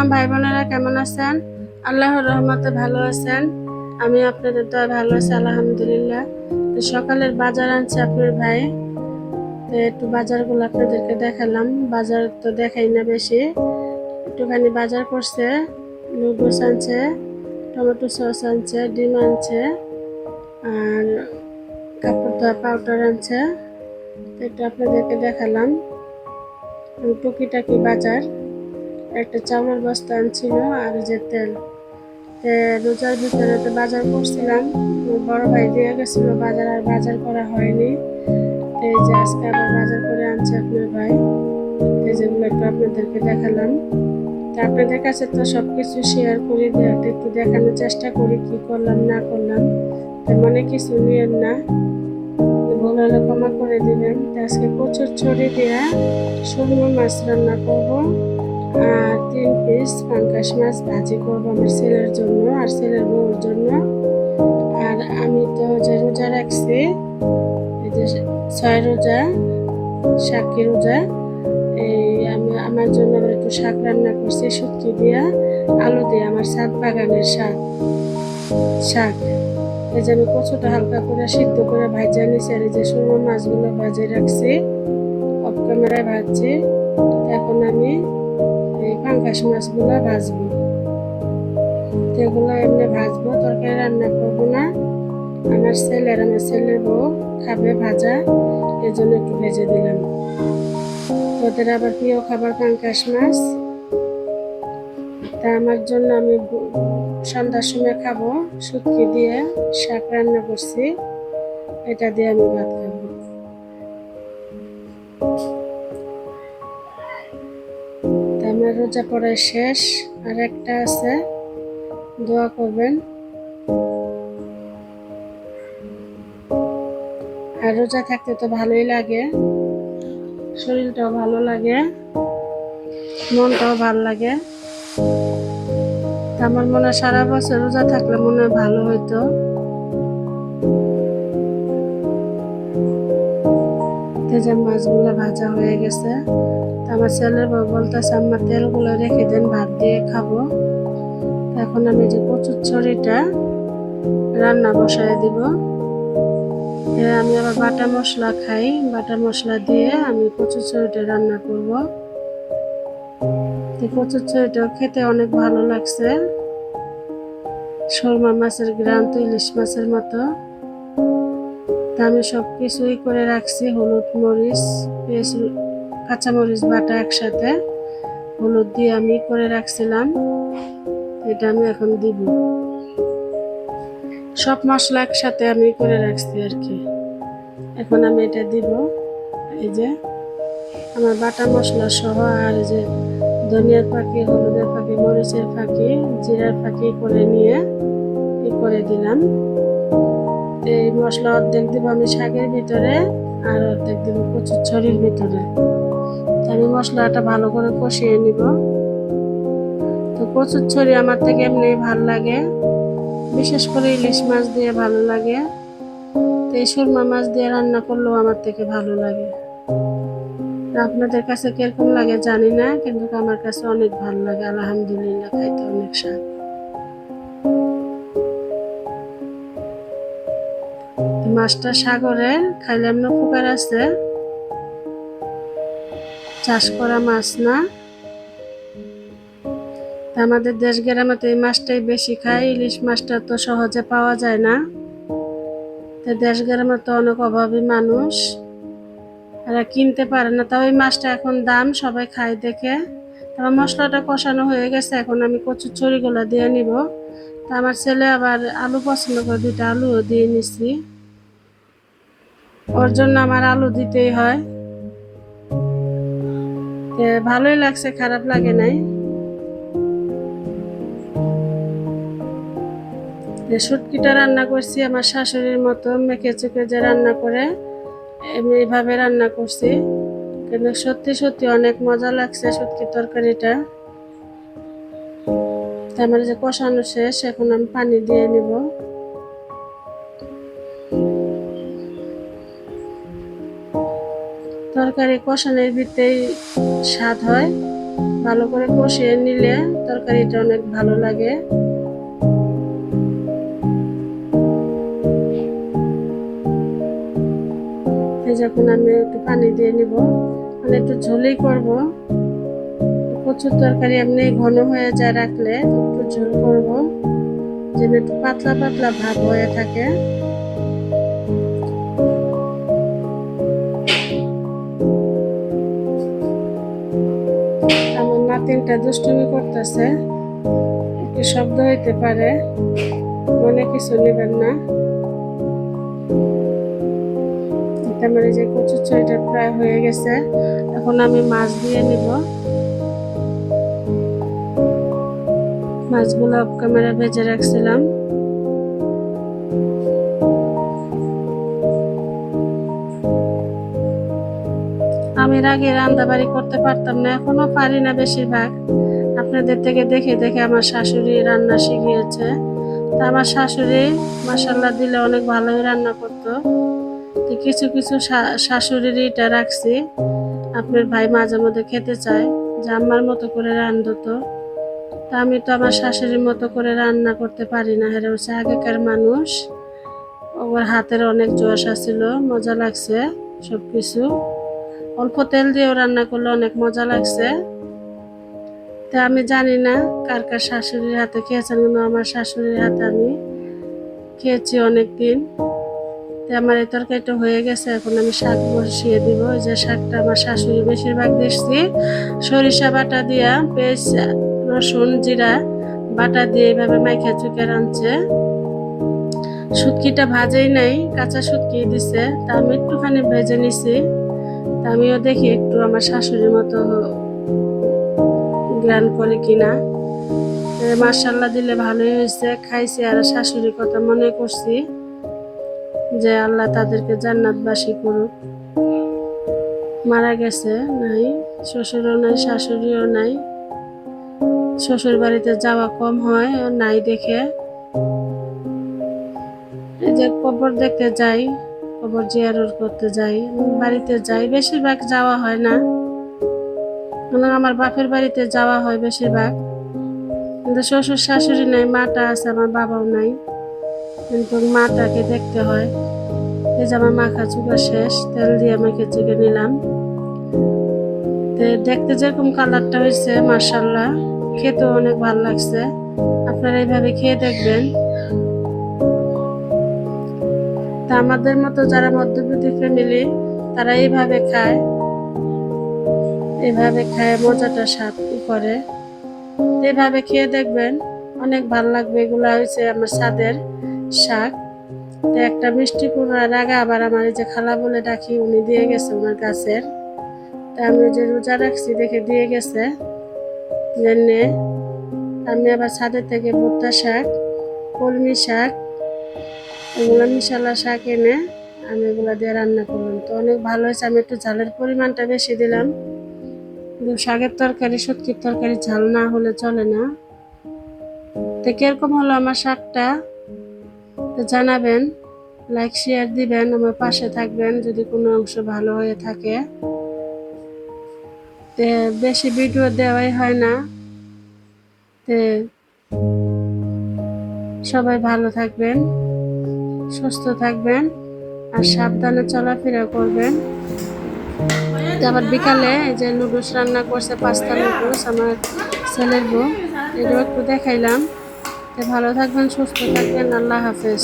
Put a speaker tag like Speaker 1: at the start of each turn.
Speaker 1: আমার ভাই বোনেরা কেমন আছেন? আল্লাহর রহমতে ভালো আছেন। আমি আপনাদের দয়ায় ভালো আছি আলহামদুলিল্লাহ। তো সকালের বাজার আনছে আপনার ভাই, তো একটু বাজারগুলো আপনাদেরকে দেখালাম। বাজার তো দেখাই না বেশি, একটুখানি বাজার করছে। নুডলস আনছে, টমেটো সস আনছে, ডিম আনছে, আর কাপড় ধোয়া পাউডার আনছে। একটু আপনাদেরকে দেখালাম টুকিটাকি বাজার। একটা চাউলের বস্তা আনছিল, আর যে তেল। রোজার ভিতরে তো বাজার করছিলাম, বড় ভাই দিয়ে গেছিল বাজার, আর বাজার করা হয়নি। এই যে আজকে আবার বাজার করে আনছে আপনার ভাই, যেগুলো একটু আপনাদেরকে দেখালাম। তা আপনাদের কাছে তো সবকিছু শেয়ার করি, একটু দেখানোর চেষ্টা করি কি করলাম না করলাম। মনে কিছু নিয়েন না, ভুল হলে ক্ষমা করে দিবেন। আজকে কচুর ছড়ি দিয়ে সুরমা মাছ রান্না করবো, আর 3 পিস পাঙ্গাস মাছ ভাজি করবো আমার ছেলের জন্য আর ছেলের বউর জন্য। আর আমি তো যে রোজা রাখছি, এই যে 6 রোজা, সাক্ষী রোজা, আমি আমার জন্য আবার একটু শাক রান্না করছি শুটকি দিয়া আলু দিয়ে, আমার ছাদ বাগানের শাক। এই যে আমি কচুটা হালকা করে সিদ্ধ করে ভাজা নিছি, আর এই যে সুরমা মাছগুলো ভাজে রাখছি, অফ ক্যামেরায় ভাজছি। এখন আমি এই পাঙ্গাস মাছগুলো ভাজবো, এগুলো এমনি ভাজবো, তরকারি রান্না করবো না। আমার ছেলের বউ খাবে ভাজা, এই জন্য একটু ভেজে দিলাম। ওদের আবার প্রিয় খাবার পাঙ্গাস মাছ। তা আমার জন্য আমি সন্ধ্যার সময় খাবো শুটকি দিয়ে শাক রান্না করছি, এটা দিয়ে আমি ভাত খাবো। তা আমার রোজা পড়ায় শেষ, আর একটা আছে, দোয়া করবেন। আর রোজা থাকতে তো ভালোই লাগে, শরীরটাও ভালো লাগে, মনটাও ভালো লাগে। আমার মনে হয় সারা বছর রোজা থাকলে মনে হয় ভালো হইতো। যে মাছগুলো ভাজা হয়ে গেছে, আমার ছেলের বউ বলতেছে আমার তেলগুলো রেখে দেন, ভাত দিয়ে খাবো। এখন আমি যে কচুর ছড়িটা রান্না বসায় দিব। আমি আবার বাটা মশলা খাই, বাটা মশলা দিয়ে আমি কচুর ছড়িটা রান্না করব। কচুর ছড়িটাও খেতে অনেক ভালো লাগছে, শোলমা মাছের গ্রান তো ইলিশ মাছের মতো। আমি সব কিছুই করে রাখছি, হলুদ মরিচ পেঁয়াজ কাঁচামরিচ বাটা একসাথে হলুদ দিয়ে আমি করে রাখছিলাম, এটা আমি এখন দিব। সব মশলা একসাথে আমি করে রাখছি আর কি, এখন আমি এটা দিব। এই যে আমার বাটা মশলা সহ, আর যে ধনিয়ার ফাঁকি, হলুদের ফাঁকি, মরিচের ফাঁকি, জিরার ফাঁকি করে নিয়ে করে দিলাম। এই মশলা অর্ধেক দিব আমি শাকের ভিতরে, আর অর্ধেক দিব কচুর ছড়ির ভিতরে। আমি মশলাটা ভালো করে কষিয়ে নিব। তো কচুর ছড়ি আমার থেকে এমনি ভালো লাগে, বিশেষ করে ইলিশ মাছ দিয়ে ভালো লাগে। তো এই সুরমা মাছ দিয়ে রান্না করলেও আমার থেকে ভালো লাগে। আপনাদের কাছে কিরকম লাগে জানি না, কিন্তু আমার কাছে অনেক ভালো লাগে আলহামদুলিল্লাহ, খাইতে অনেক স্বাদ। মাছটা সাগরে খাইলে এমন উপকার আছে, চাষ করা মাছ না। আমাদের দেশ গ্রামে তো এই মাছটাই বেশি খায়, ইলিশ মাছটা তো সহজে পাওয়া যায় না। দেশ গ্রামে তো অনেক অভাবী মানুষ, এরা কিনতে পারে না, তাও এই মাছটা এখন দাম, সবাই খায় দেখে। তারপর মশলাটা কষানো হয়ে গেছে, এখন আমি কচুর ছড়িগুলো দিয়ে নিব। তা আমার ছেলে আবার আলু পছন্দ করে, 2টা আলুও দিয়ে নিছি, ওর জন্য আমার আলু দিতেই হয়। ভালোই লাগছে, খারাপ লাগে নাই। শুটকিটা রান্না করছি আমার শাশুড়ির মতো মেখে চুকে যে রান্না করে, এইভাবে রান্না করছি, কিন্তু সত্যি সত্যি অনেক মজা লাগছে শুটকির তরকারিটা। আমার যে কষানো শেষ, এখন আমি পানি দিয়ে নিব। তরকারি কষানোর ভিতরেই স্বাদ হয়, ভালো করে কষিয়ে নিলে তরকারিটা অনেক ভালো লাগে। যখন আমি একটু পানি দিয়ে নিব, মানে একটু ঝোলই করব। কচুর তরকারি এমনি ঘন হয়ে যায় রাখলে, একটু ঝোল করব যেন একটু পাতলা পাতলা ভাব হয়ে থাকে। আমার নাতিনটা দুষ্টুমি করতেছে, একটু শব্দ হইতে পারে, মনে কিছু নেবেন না। আমার এই যে কচুর চড়িটা প্রায় হয়ে গেছে, এখন আমি মাছ দিয়ে নিব। মাছগুলো অফ ক্যামেরা ভেজে রাখছিলাম। আমি আগে রান্নাবাড়ি করতে পারতাম না, এখনো পারি না বেশিরভাগ। আপনাদের থেকে দেখে দেখে আমার শাশুড়ি রান্না শিখিয়েছে। তা আমার শাশুড়ি মাশাআল্লাহ দিলে অনেক ভালোই রান্না করতো। তো কিছু কিছু শাশুড়ির এটা রাখছি, আপনার ভাই মাঝে মধ্যে খেতে চায় যে আমার মতো করে রান্ধতো। তা আমি তো আমার শাশুড়ির মতো করে রান্না করতে পারি না, হেরে হচ্ছে আগেকার মানুষ। ওর হাতের অনেক জোশ আছিল, মজা লাগছে সবকিছু। অল্প তেল দিয়েও রান্না করলে অনেক মজা লাগছে। তা আমি জানি না কার কার শাশুড়ির হাতে খেয়েছেন, কিন্তু আমার শাশুড়ির হাতে আমি খেয়েছি অনেকদিন। তো আমার এই তরকারিটা হয়ে গেছে, এখন আমি শাক বসিয়ে দিব। ওই যে শাকটা আমার শাশুড়ি বেশিরভাগ দেখছি সরিষা বাটা দিয়া, পেঁয়াজ রসুন জিরা বাটা দিয়ে এইভাবে মাইখা চুকে রাঁধছে। শুটকিটা ভাজেই নাই, কাঁচা শুটকি দিছে। তা আমি একটুখানি ভেজে নিছি। তা আমিও দেখি একটু আমার শাশুড়ির মতো গ্রান করে কিনা। মাশাআল্লাহ দিলে ভালোই হয়েছে, খাইছি আর শাশুড়ির কথা মনে করছি যে আল্লাহ তাদেরকে জান্নাতবাসী করুক। মারা গেছে, নাই শ্বশুরও নাই শাশুড়িও নাই, শ্বশুর বাড়িতে যাওয়া কম হয়, ও নাই দেখে। এই যে কবর দেখতে যাই, কবর জিয়ারত করতে যাই, বাড়িতে যাই, বেশিরভাগ যাওয়া হয় না। আমার বাপের বাড়িতে যাওয়া হয় বেশিরভাগ, কিন্তু শ্বশুর শাশুড়ি নাই, মাটা আছে, আমার বাবাও নাই, কিন্তু মাটাকে দেখতে হয়। এই যে আমার মাখা চুকা শেষ, তেল দিয়ে মেখে চুকে নিলাম। দেখতে যেরকম কালারটা হয়েছে মাশাআল্লাহ, খেতেও অনেক ভালো লাগছে। আপনারা এইভাবে খেয়ে দেখবেন। তা আমাদের মতো যারা মধ্যবিত্ত ফ্যামিলি, তারা এইভাবে খায়, এইভাবে খায় মজাটা স্বাদ করে। এইভাবে খেয়ে দেখবেন, অনেক ভালো লাগবে। এগুলা হয়েছে আমার ছাদের শাক। তো একটা মিষ্টি কুমড়ার আগে আবার আমার এই যে খালা বলে ডাকি, উনি দিয়ে গেছে ওনার গাছের। তা আমি যে রোজা রাখছি দেখে দিয়ে গেছে জন্যে আমি আবার ছাদের থেকে ভুট্টা শাক, কলমি শাক, এগুলো মিশালা শাক এনে আমি এগুলা দিয়ে রান্না করলাম। তো অনেক ভালো হয়েছে। আমি একটু ঝালের পরিমাণটা বেশি দিলাম, কিন্তু শাকের তরকারি শুটকির তরকারি ঝাল না হলে চলে না। তো কিরকম হলো আমার শাকটা তো জানাবেন, লাইক শেয়ার দিবেন, আমার পাশে থাকবেন যদি কোনো অংশ ভালো হয়ে থাকে। তে বেশি ভিডিও দেওয়াই হয় না। তে সবাই ভালো থাকবেন, সুস্থ থাকবেন, আর সাবধানে চলাফেরা করবেন। আবার বিকালে এই যে নুডলস রান্না করছে, পাস্তা নুডলস, আমার ছেলের বউ, এটাও একটু দেখাইলাম। ভালো থাকবেন, সুস্থ থাকবেন, আল্লাহ হাফেজ।